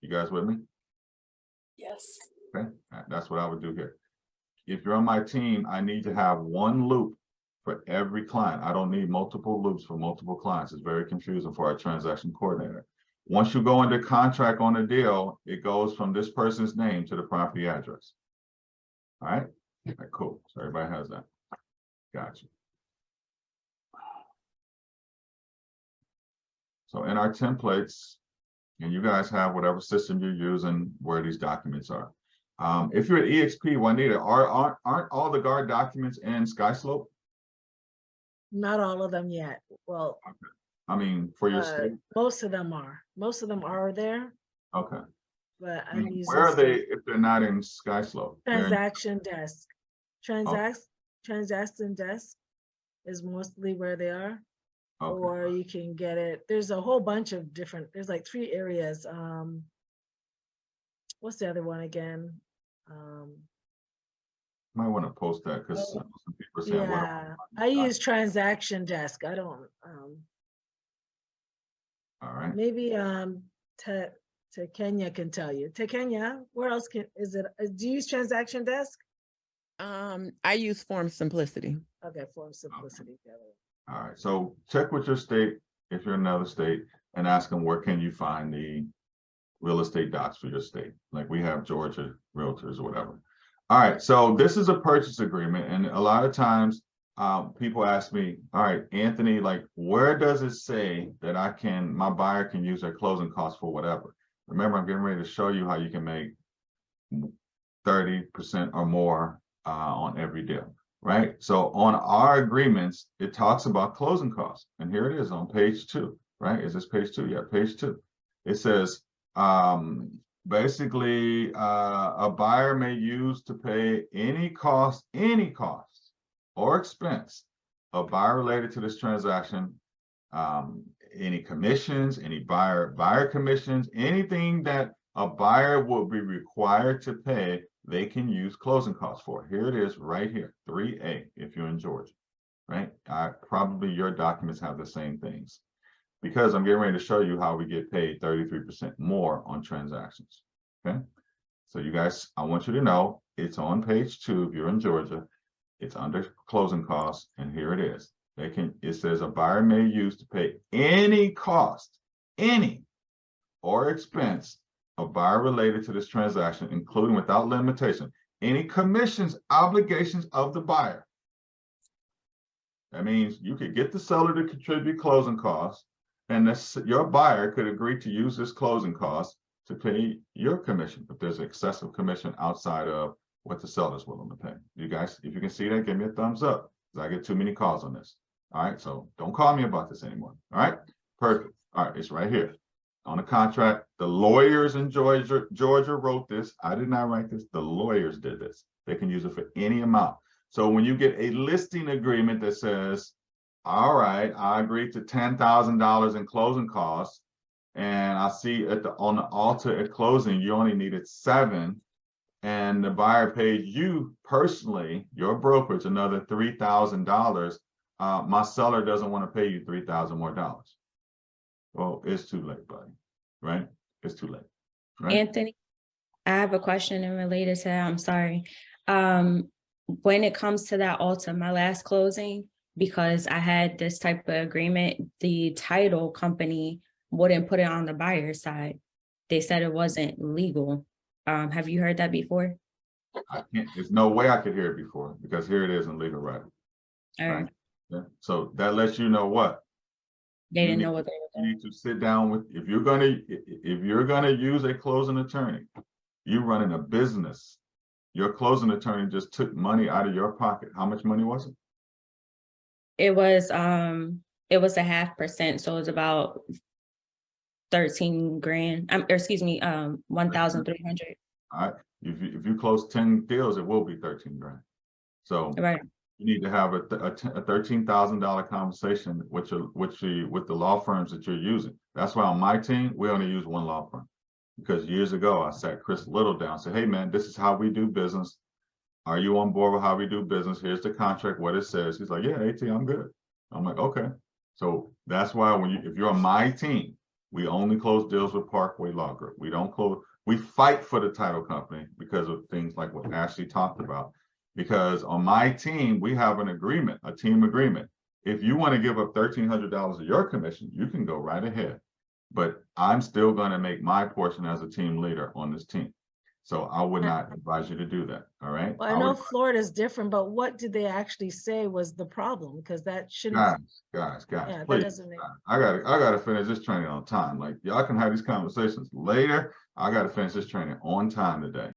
You guys with me? Yes. Okay, that's what I would do here. If you're on my team, I need to have one loop for every client. I don't need multiple loops for multiple clients. It's very confusing for our transaction coordinator. Once you go into contract on a deal, it goes from this person's name to the property address. All right, cool. So everybody has that. Gotcha. So in our templates, and you guys have whatever system you're using where these documents are. If you're at EXP, Juanita, aren't all the guard documents in SkySlope? Not all of them yet. Well, Okay. I mean, for your state? most of them are. Most of them are there, Okay. but I I'm mean, using where are they if they're not in SkySlope? They're in- transaction desk. Transaction desk is mostly where they are. Okay. Or you can get it. There's a whole bunch of different, there's like 3 areas. What's the other one again? Might want to post that because some people are saying, Yeah, I use transaction desk. I don't, all right. maybe Kenya can tell you. Kenya, where else is it? Do you use transaction desk? I use Form Simplicity. Okay, form simplicity. All right. So check with your state if you're in another state and ask them where can you find the real estate docs for your state. Like we have Georgia Realtors or whatever. All right. So this is a purchase agreement. And a lot of times people ask me, all right, Anthony, like where does it say that my buyer can use their closing costs for whatever? Remember, I'm getting ready to show you how you can make 30% or more on every deal. Right. So on our agreements, it talks about closing costs. And here it is on page 2. Right. Is this page 2? Yeah, page 2. It says basically a buyer may use to pay any cost or expense a buyer related to this transaction, any commissions, any buyer commissions, anything that a buyer will be required to pay, they can use closing costs for. Here it is right here, 3A, if you're in Georgia, right? Probably your documents have the same things because I'm getting ready to show you how we get paid 33% more on transactions, okay? So you guys, I want you to know it's on page 2 if you're in Georgia, it's under closing costs, and here it is. It says a buyer may use to pay any cost, any or expense a buyer related to this transaction, including without limitation, any commissions, obligations of the buyer. That means you could get the seller to contribute closing costs, and your buyer could agree to use this closing cost to pay your commission if there's excessive commission outside of what the seller's willing to pay. You guys, if you can see that, give me a thumbs up because I get too many calls on this. All right, so don't call me about this anymore. All right, perfect. All right, it's right here. On the contract, the lawyers in Georgia wrote this. I did not write this. The lawyers did this. They can use it for any amount. So when you get a listing agreement that says, all right, I agree to $10,000 in closing costs, and I see on the altar at closing, you only needed 7, and the buyer paid you personally, your brokerage, another $3,000. My seller doesn't want to pay you $3,000 more dollars. Well, it's too late, buddy, right? It's too late, right? Anthony, I have a question and related to that. I'm sorry. When it comes to that altar, my last closing, because I had this type of agreement, the title company wouldn't put it on the buyer's side. They said it wasn't legal. Have you heard that before? I can't, there's no way I could hear it before because here it is in legal writing. All right. Yeah. So that lets you know what? They didn't know what they were You doing. need to sit down with, if you're gonna use a closing attorney, you running a business, your closing attorney just took money out of your pocket. How much money was it? It was 0.5%, so it was about 13 grand. Or excuse me, 1,300. All right. If you close 10 deals, it will be 13 grand. So Right. you need to have a $13,000 conversation with the law firms that you're using. That's why on my team, we only use one law firm. Because years ago, I sat Chris Little down and said, hey man, this is how we do business. Are you on board with how we do business? Here's the contract, what it says. He's like, yeah, AT, I'm good. I'm like, okay. So that's why if you're on my team, We only close deals with Parkway Law Group. We don't close, we fight for the title company because of things like what Ashley talked about. Because on my team, we have an agreement, a team agreement. If you want to give up $1,300 of your commission, you can go right ahead. But I'm still going to make my portion as a team leader on this team. So I would not advise you to do that. All right. Well, I know Florida's different, but what did they actually say was the problem? Because that shouldn't. Guys, Yeah, that please. doesn't make. I gotta finish this training on time. Like y'all can have these conversations later. I gotta finish this training on time today.